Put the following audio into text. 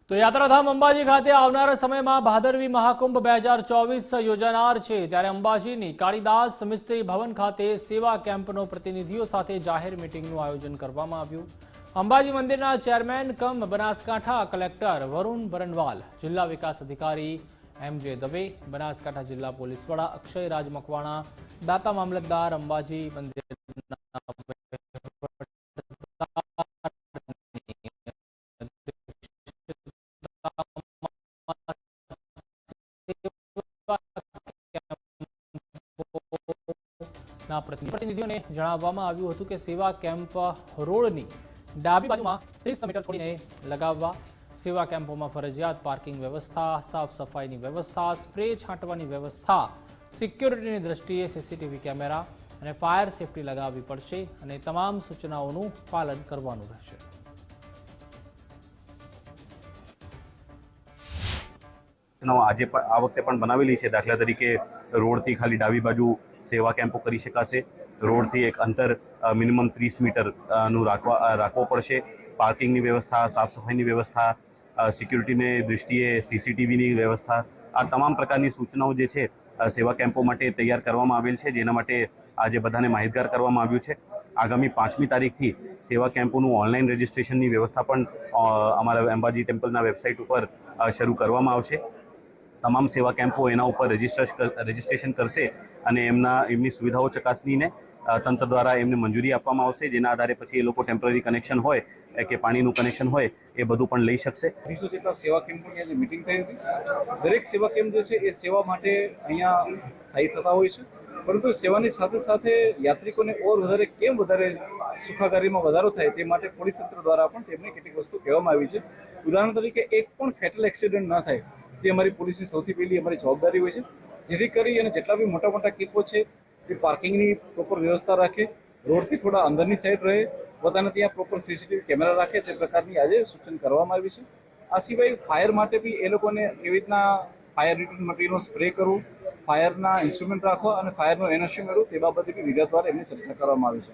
તો યાત્રાધામ અંબાજી ખાતે આવનારા સમયમાં ભાદરવી મહાકુંભ 2024 યોજાનાર છે ત્યારે અંબાજીની કાળીદાસ મિસ્ત્રી ભવન ખાતે સેવા કેમ્પનો પ્રતિનિધિઓ સાથે જાહેર મીટિંગનું આયોજન કરવામાં આવ્યું। અંબાજી મંદિરના ચેરમેન કમ બનાસકાંઠા કલેક્ટર વરુણ બરનવાલ, જિલ્લા વિકાસ અધિકારી એમ.જે. દવે, બનાસકાંઠા જિલ્લા પોલીસ વડા અક્ષય રાજ મકવાણા, દાતા મામલતદાર, અંબાજી મંદિરના પ્રતિનિધિઓને જણાવવામાં આવ્યું હતું કે સેવા કેમ્પ રોડની ડાબી બાજુમાં 30 મીટર છોડીને લગાવવા, સેવા કેમ્પોમાં ફરજિયાત પાર્કિંગ વ્યવસ્થા, સાફ સફાઈની વ્યવસ્થા, સ્પ્રે છાંટવાની વ્યવસ્થા, સિક્યોરિટીની દ્રષ્ટિએ સીસીટીવી કેમેરા અને ફાયર સેફટી લગાવવી પડશે અને તમામ સૂચનાઓનું પાલન કરવાનું રહેશે। આજે આ વખતે પણ બનાવેલી છે। દાખલા તરીકે રોડથી ખાલી ડાબી બાજુ સેવા કેમ્પો કરી શકાશે। રોડથી એક અંતર મિનિમમ 30 મીટરનું રાખવો પડશે। પાર્કિંગની વ્યવસ્થા, સાફ સફાઈની વ્યવસ્થા, સિક્યુરિટીની દૃષ્ટિએ સીસીટીવીની વ્યવસ્થા, આ તમામ પ્રકારની સૂચનાઓ જે છે સેવા કેમ્પો માટે તૈયાર કરવામાં આવેલ છે, જેના માટે આજે બધાને માહિતગાર કરવામાં આવ્યું છે। આગામી 5મી તારીખથી સેવા કેમ્પોનું ઓનલાઈન રજિસ્ટ્રેશનની વ્યવસ્થા પણ અમારા અંબાજી ટેમ્પલના વેબસાઇટ ઉપર શરૂ કરવામાં આવશે। તમામ સેવા કેમ્પો એના ઉપર રજિસ્ટ્રેશન કરશે અને એમની સુવિધાઓ ચકાસણીને તંત્ર દ્વારા એમને મંજૂરી આપવામાં આવશે, જેના આધારે પછી એ લોકો ટેમ્પરરી કનેક્શન હોય કે પાણીનું કનેક્શન હોય એ બધું પણ લઈ શકશે। 200 જેટલા સેવા કેમ્પોની આજે મિટિંગ થઈ હતી। દરેક સેવા કેમ્પ જે છે એ સેવા માટે અહીંયા સ્થાયી થતા હોય છે, પરંતુ સેવાની સાથે સાથે યાત્રિકોને વધારે સુખાકારીમાં વધારો થાય તે માટે પોલીસ તંત્ર દ્વારા પણ તેમને કેટલીક વસ્તુ કહેવામાં આવી છે। ઉદાહરણ તરીકે એક પણ ફેટલ એક્સિડન્ટ ન થાય તે અમારી પોલીસની સૌથી પહેલી અમારી જવાબદારી હોય છે, જેથી કરી અને જેટલા બી મોટા મોટા કેમ્પો છે એ પાર્કિંગની પ્રોપર વ્યવસ્થા રાખે, રોડથી થોડા અંદરની સાઈડ રહે, પોતાને ત્યાં પ્રોપર સીસીટીવી કેમેરા રાખે, તે પ્રકારની આજે સૂચન કરવામાં આવ્યું છે। આ સિવાય ફાયર માટે બી એ લોકોને કેવી રીતના ફાયર રિટર્ન મટીરિયલનો સ્પ્રે કરવું, ફાયરના ઇન્સ્ટ્રુમેન્ટ રાખવા અને ફાયરનો એનઓસી મેળવવું તે બાબતે બી વિગતવાર એમને ચર્ચા કરવામાં આવી છે।